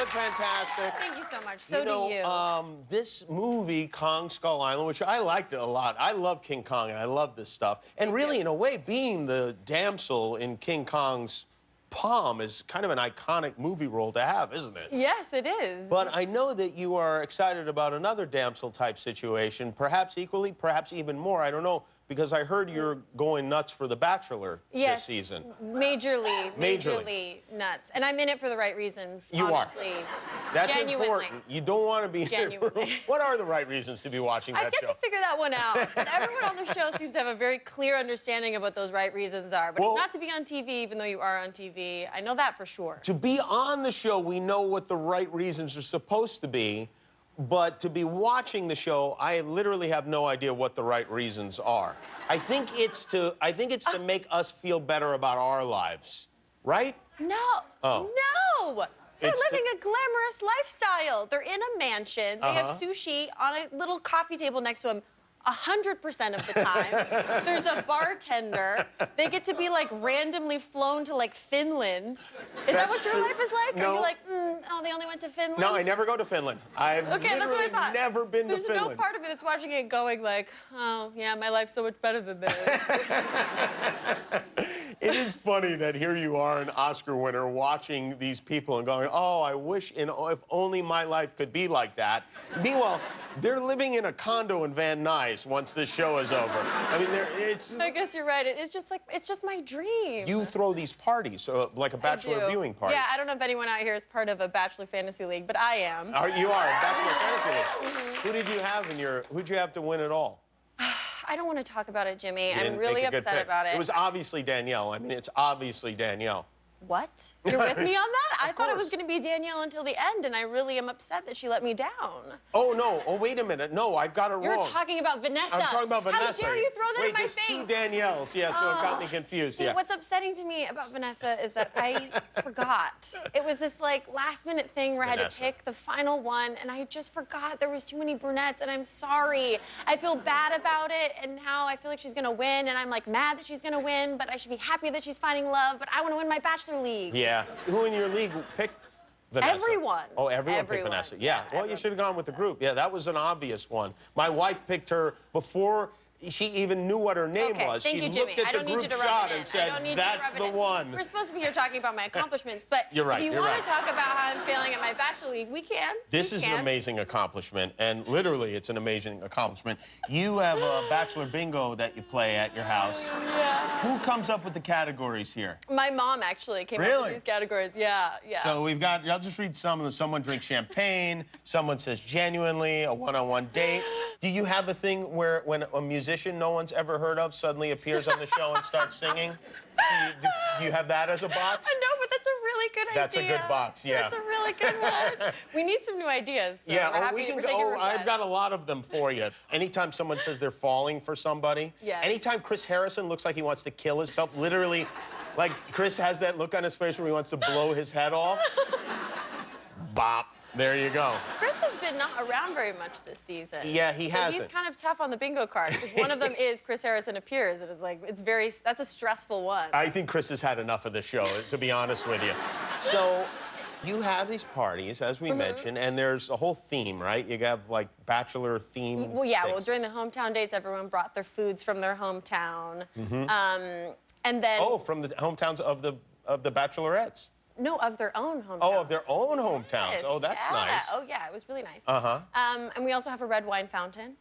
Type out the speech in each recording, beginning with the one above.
look fantastic. Thank you so much. So do you. This movie, Kong Skull Island, which I liked a lot. I love King Kong, and I love this stuff. And really, in a way, being the damsel in King Kong's palm is kind of an iconic movie role to have, isn't it? Yes, it is. But I know that you are excited about another damsel-type situation, perhaps equally, perhaps even more. I don't know, because I heard you're going nuts for The Bachelor this season. Majorly nuts. And I'm in it for the right reasons, honestly. That's Genuinely. important. You don't want to be Genuinely. What are the right reasons to be watching that show? I've yet to figure that one out. But everyone on the show seems to have a very clear understanding of what those right reasons are. But it's not to be on TV, even though you are on TV. I know that for sure. To be on the show, we know what the right reasons are supposed to be. But to be watching the show, I literally have no idea what the right reasons are. I think it's to make us feel better about our lives, right? No. Oh. No. They're living a glamorous lifestyle. They're in a mansion. They have sushi on a little coffee table next to them 100% of the time. There's a bartender. They get to be, like, randomly flown to, like, Finland. Is that what your life is like? No. Are you like, oh, they only went to Finland? No, I never go to Finland. I've literally never been to Finland. There's no part of me that's watching it going like, oh, yeah, my life's so much better than this. It is funny that here you are, an Oscar winner, watching these people and going, oh, I wish if only my life could be like that. Meanwhile, they're living in a condo in Van Nuys once this show is over. I mean, it's... I guess you're right. It's just my dream. You throw these parties, like a Bachelor viewing party. Yeah, I don't know if anyone out here is part of a Bachelor Fantasy League, but I am. You are, Bachelor Fantasy League. Who did you have who'd you have to win it all? I don't want to talk about it, Jimmy. I'm really upset about it. It was obviously Danielle. I mean, it's obviously Danielle. What? You're with me on that? I thought it was going to be Danielle until the end, and I really am upset that she let me down. Oh, no. Oh, wait a minute. No, I've got it wrong. You're talking about Vanessa. I'm talking about Vanessa. How dare you throw that in my face? Wait, there's two Danielles. Yeah, so it got me confused. See, what's upsetting to me about Vanessa is that I forgot. It was this, like, last-minute thing where I had to pick the final one, and I just forgot there was too many brunettes, and I'm sorry. I feel bad about it, and now I feel like she's going to win, and I'm, like, mad that she's going to win, but I should be happy that she's finding love, but I want to win my Bachelor League. Yeah. Who in your league picked Vanessa? Everyone. Oh, everyone picked Vanessa. Yeah. Well, you should have gone with the group. Yeah, that was an obvious one. My wife picked her before she even knew what her name was. Thank you, Jimmy. She looked at the group shot and said, that's the one. We're supposed to be here talking about my accomplishments, but if you want to talk about how I'm failing at my Bachelor League, we can. This is an amazing accomplishment, and literally, it's an amazing accomplishment. You have a Bachelor bingo that you play at your house. Yeah. Who comes up with the categories here? My mom actually came up with these categories. Yeah. So we've got, I'll just read some of them. Someone drinks champagne. Someone says genuinely, a one-on-one date. Do you have a thing where when a musician no one's ever heard of suddenly appears on the show and starts singing? Do you have that as a box? No, but that's a really good idea. That's a good box, yeah. That's a really good one. We need some new ideas. So we can go. I've got a lot of them for you. Anytime someone says they're falling for somebody. Yes. Anytime Chris Harrison looks like he wants to kill himself, literally, like Chris has that look on his face where he wants to blow his head off. Bop. There you go. Chris has been not around very much this season. Yeah, he hasn't. So he's kind of tough on the bingo card, because one of them is Chris Harrison appears. It is like, that's a stressful one. I think Chris has had enough of the show, to be honest with you. So you have these parties, as we mentioned, and there's a whole theme, right? You have, like, Bachelor theme Well, yeah, well, during the hometown dates, everyone brought their foods from their hometown. And then... Oh, from the hometowns of the Bachelorettes. No, of their own hometowns. Oh, of their own hometowns. Yes. Oh, that's nice. Oh, yeah, it was really nice. And we also have a red wine fountain,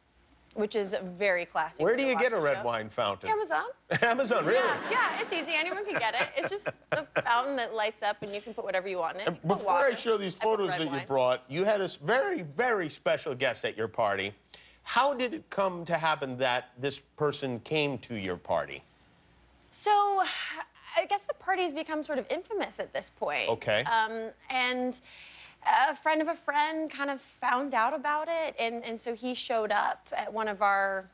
which is very classy. Where do you get a red wine fountain? Amazon. Amazon, really? Yeah, it's easy. Anyone can get it. It's just a fountain that lights up, and you can put whatever you want in it. Before I show these photos that you brought, you had this very, very special guest at your party. How did it come to happen that this person came to your party? So... I guess the party's become sort of infamous at this point. Okay. And a friend of a friend kind of found out about it, and so he showed up at one of our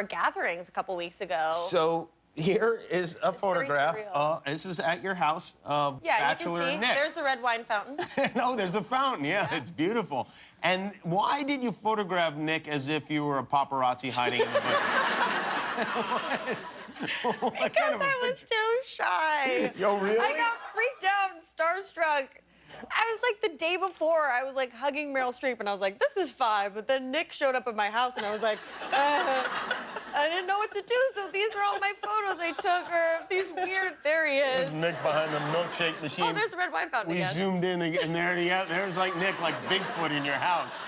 gatherings a couple weeks ago. So here is a photograph. This is at your house of Bachelor you can see. Nick. There's the red wine fountain. No, there's the fountain. Yeah, it's beautiful. And why did you photograph Nick as if you were a paparazzi hiding in the bushes? Because I was too shy. Yo, really? I got freaked out and starstruck. I was like, the day before, I was like hugging Meryl Streep, and I was like, this is fine. But then Nick showed up at my house, and I was like, I didn't know what to do, so these are all my photos I took, or these weird, there he is. There's Nick behind the milkshake machine. Oh, there's the red wine fountain again. We zoomed in, and there's like Nick, like Bigfoot in your house.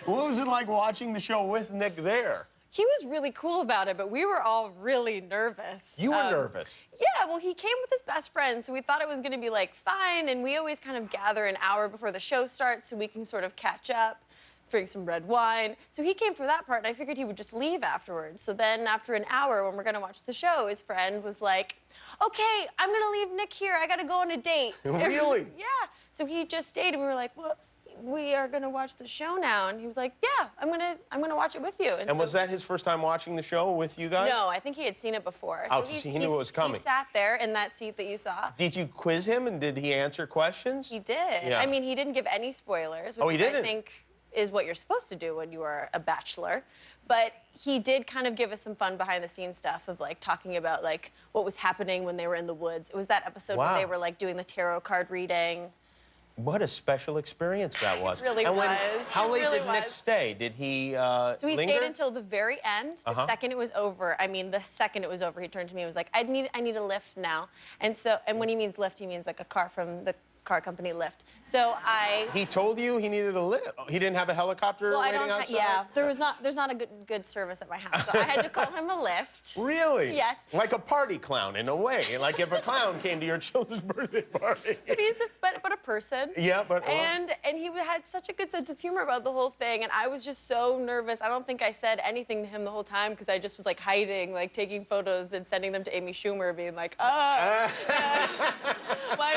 What was it like watching the show with Nick there? He was really cool about it, but we were all really nervous. You were nervous? Yeah, well, he came with his best friend, so we thought it was gonna be like fine, and we always kind of gather an hour before the show starts so we can sort of catch up, drink some red wine. So he came for that part, and I figured he would just leave afterwards. So then after an hour, when we're gonna watch the show, his friend was like, okay, I'm gonna leave Nick here, I gotta go on a date. Really? Yeah, so he just stayed, and we were like, well, we are gonna watch the show now, and he was like, yeah, I'm gonna watch it with you. And so, was that his first time watching the show with you guys? No, I think he had seen it before. Oh, so he knew what was coming. He sat there in that seat that you saw. Did you quiz him, and did he answer questions? He did. Yeah. I mean, he didn't give any spoilers, which he didn't? I think is what you're supposed to do when you are a bachelor. But he did kind of give us some fun behind-the-scenes stuff of, like, talking about, like, what was happening when they were in the woods. It was that episode where they were, like, doing the tarot card reading. What a special experience that was. It really was. How late really did Nick stay? Did he So he linger? stayed until the very end. The second it was over, I mean, the second it was over, he turned to me and was like, I need a lift now. And when he means lift, he means like a car from the car company Lyft. So He told you he needed a lift? He didn't have a helicopter waiting outside? Yeah, there's not a good service at my house, so I had to call him a lift. Really? Yes. Like a party clown, in a way. Like if a clown came to your children's birthday party. But he's but a person. Yeah, but... And he had such a good sense of humor about the whole thing, and I was just so nervous. I don't think I said anything to him the whole time, because I just was like hiding, like taking photos and sending them to Amy Schumer, being like, why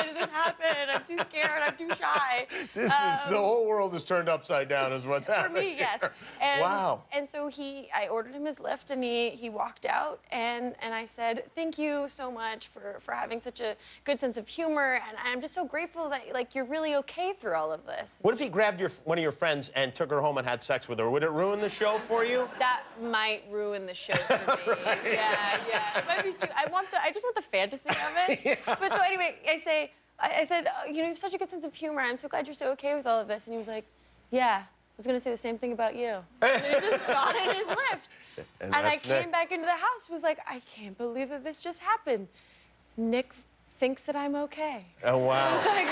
did this happen? I'm too scared, I'm too shy. The whole world is turned upside down is what's happening. For me, yes. And, wow. And so I ordered him his Lyft, and he walked out, and I said, thank you so much for having such a good sense of humor, and I'm just so grateful that, like, you're really okay through all of this. What if he grabbed one of your friends and took her home and had sex with her? Would it ruin the show for you? That might ruin the show for me. Right. Yeah. It might be too. I just want the fantasy of it. Yeah. But so anyway, I said, you have such a good sense of humor. I'm so glad you're so okay with all of this. And he was like, yeah, I was going to say the same thing about you. And he just got in his Lyft. And I came back into the house, was like, I can't believe that this just happened. Nick thinks that I'm okay. Oh, wow. I was like,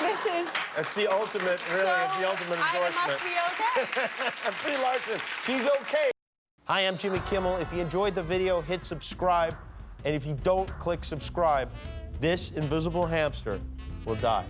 That's the ultimate, really, it's the ultimate endorsement. I must be okay. Brie Larson, she's okay. Hi, I'm Jimmy Kimmel. If you enjoyed the video, hit subscribe. And if you don't click subscribe, this invisible hamster will die.